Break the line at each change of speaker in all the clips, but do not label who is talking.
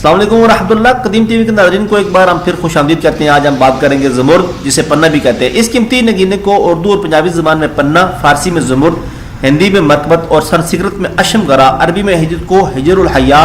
अस्सलाम वालेकुम रहमतुल्लाह। कदीम टीवी के नाज़रीन को एक बार हम फिर खुशामदीद करते हैं। आज हम बात करेंगे ज़मुर्द, जिसे पन्ना भी कहते हैं। इस कीमती नगीने को उर्दू और पंजाबी ज़बान में पन्ना, फारसी में ज़मुर्द, हिंदी में मरकबत और संस्कृत में अशमगरा, अरबी में हिजर को हिजरुल हया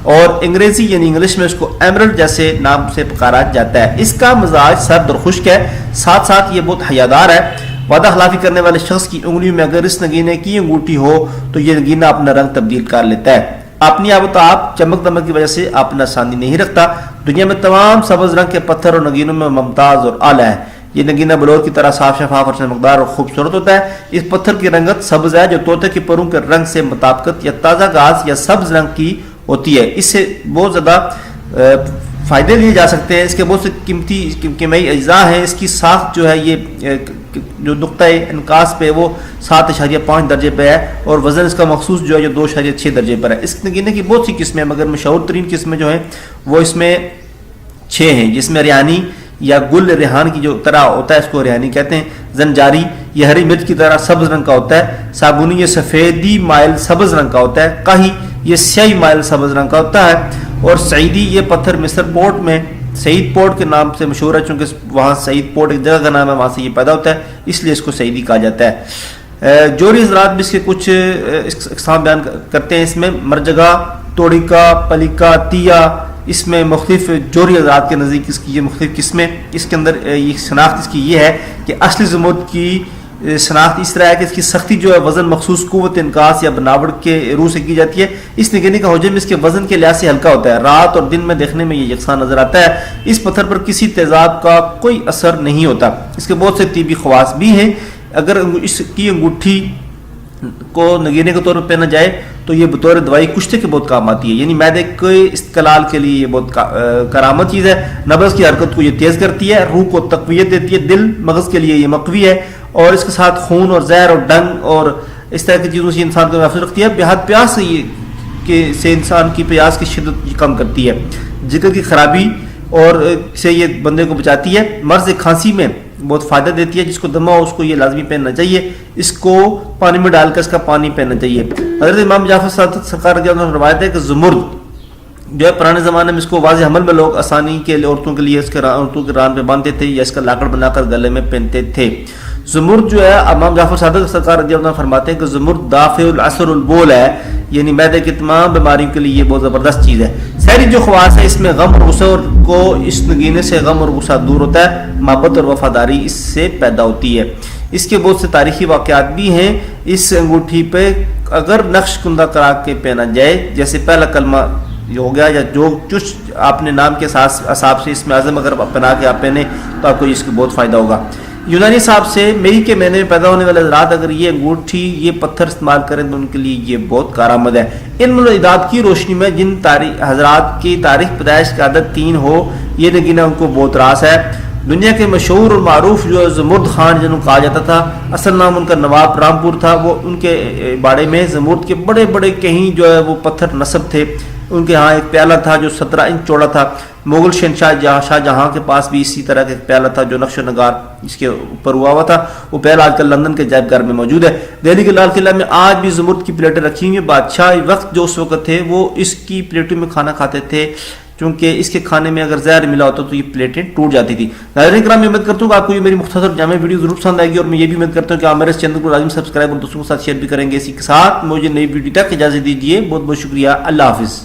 और अंग्रेजी यानी इंग्लिश में इसको एमरल्ड जैसे नाम से पुकारा जाता है। इसका मिजाज सर्द और खुश्क है, साथ साथ ये बहुत हयादार है। वादा खिलाफी करने वाले शख्स की उंगलियों में अगर इस नगीने की अंगूठी हो तो ये नगीना अपना रंग तब्दील कर लेता है। अपनी आप चमक दमक की वजह से अपना आसानी नहीं रखता। दुनिया में तमाम सब्ज रंग के पत्थर और नगीनों में मुमताज और आला है। ये नगीना बलोर की तरह साफ शफाफ और चमकदार और खूबसूरत होता है। इस पत्थर की रंगत सब्ज है, जो तोते के परों के रंग से मुताबिकत या ताज़ा घास या सब्ज रंग की होती है। इससे बहुत ज़्यादा फ़ायदे लिए जा सकते हैं। इसके बहुत से कीमती अज्जा हैं। इसकी साख्त जो है ये जो नुक्ता इनकास पे वो 7.5 दर्जे पे है और वज़न इसका मखसूस जो है जो 2.6 दर्जे पर है। इस नगीने की बहुत सी किस्में हैं, मगर मशहूर तरीन किस्में जो हैं वो इसमें 6 हैं, जिसमें रिहानी या गुल रेहान की जो तरह होता है इसको रिहानी कहते हैं। जंजारी ये हरी मिर्च की तरह सब्ज रंग का होता है। साबुनी ये सफ़ेदी माइल सब्ज रंग का होता है। काही ये स्याही माइल सब्ज रंग का होता है। और सईदी ये पत्थर मिस्र पोर्ट में सईद पोर्ट के नाम से मशहूर है, चूँकि वहाँ सईद पोर्ट एक जगह का नाम है, वहाँ से ये पैदा होता है, इसलिए इसको सईदी कहा जाता है। जोरी हज़रात भी इसके कुछ इक़साम बयान करते हैं। इसमें मरजगा, तोड़िका, पलिका, तिया, इसमें मुख्तलिफ जोरी हज़रात के नज़दीक इसकी ये मुख्तलिफ किस्में। इसके अंदर ये शनाख्त इसकी ये है कि असली ज़मुर्द की शनाख्त इस तरह है कि इसकी सख्ती जो है वज़न मखसूस क़ुव्वत इनकास या बनावट के रूह से की जाती है। इस नगीने का हुजम इसके वज़न के लिहाज से हल्का होता है। रात और दिन में देखने में ये यकसा नज़र आता है। इस पत्थर पर किसी तेज़ाब का कोई असर नहीं होता। इसके बहुत से तीबी ख़वास भी हैं। अगर इसकी अंगूठी को नगीने के तौर पर पहना जाए तो ये बतौर दवाई कुश्ते के बहुत काम आती है। यानी मैदे के इस्तेलाल के लिए ये बहुत करामत चीज़ है। नब्ज़ की हरकत को ये तेज़ करती है, रूह को तक़वियत देती है, दिल मगज़ के लिए ये मक़वी है और इसके साथ खून और जहर और डंग और इस तरह की चीज़ों से इंसान को महफूज रखती है। बेहद प्यास से इंसान की प्यास की शिद्दत कम करती है। जिगर की खराबी और से ये बंदे को बचाती है। मर्ज़ खांसी में बहुत फ़ायदा देती है। जिसको दमा हो उसको ये लाजमी पहनना चाहिए। इसको पानी में डालकर इसका पानी पहनना चाहिए। हज़रत इमाम जाफ़र सादिक़ सरकार की रवायत है कि ज़मुर्द जो है पुराने ज़माने में इसको वाज़े हमल में लोग आसानी के लिए औरतों के लिए इसके औरतों के रान पे बांधते थे या इसका लाकड़ बनाकर गले में पहनते थे। ज़मुर्द जो है इमाम जाफ़र सादिक़ सरकार रज़ियल्लाहु अन्हु फरमाते हैं कि ज़मुर्द दाफ़िउल असरुल बोल है, यानी मैदे की तमाम बीमारियों के लिए ये बहुत ज़बरदस्त चीज़ है। सारी जो ख़वास है इसमें गम और गुस्सा को इस नगीने से गम और गुस्सा दूर होता है। मोहब्बत और वफादारी इससे पैदा होती है। इसके बहुत से तारीख़ी वाक़यात भी हैं। इस अंगूठी पे अगर नक्श कुंदा करा के पहना जाए, जैसे पहला कलमा हो गया या जो कुछ आपने नाम के हिसाब से इसमें आज़म अगर पहना के आप पहने तो आपको इसका बहुत फ़ायदा होगा। यूनानी साहब से मई के महीने में पैदा होने वाले हज़रात अगर ये अंगूठी ये पत्थर इस्तेमाल करें तो उनके लिए ये बहुत कारआमद है। इन इदाद की रोशनी में जिन हज़रात की तारीख पैदाइश की आदत 3 हो, ये नगीना उनको बहुत रास है। दुनिया के मशहूर और मारूफ जो ज़मुर्द खान जिन्होंने कहा जाता था, असल नाम उनका नवाब रामपुर था, वो उनके बाड़े में ज़मुर्द के बड़े बड़े कहीं जो है वो पत्थर नस्ब थे। उनके यहाँ एक प्याला था जो 17 इंच चौड़ा था। मुगल शहनशाह शाहजहाँ के पास भी इसी तरह का एक प्याला था जो नक्श नगार इसके ऊपर हुआ हुआ था। वो प्याला आजकल लंदन के अजायब घर में मौजूद है। दिल्ली के लाल किला में आज भी ज़मुर्द की प्लेटें रखी हुई हैं। बादशाह वक्त जो उस वक्त थे वो इसकी प्लेटों में खाना खाते थे, क्योंकि इसके खाने में अगर जहर मिला होता तो ये प्लेटें टूट जाती थी। नाज़रीन किराम, मैं उम्मीद करता हूँ कि आपको ये मेरी मुख्तसर जामे वीडियो जरूर पसंद आएगी और मैं ये भी उम्मीद करता हूँ कि आप मेरे इस चैनल को लाजमी सब्सक्राइब और दोस्तों के साथ शेयर भी करेंगे। इसी के साथ मुझे नई वीडियो तक इजाज़त दीजिए। बहुत बहुत शुक्रिया। अल्लाह हाफिज़।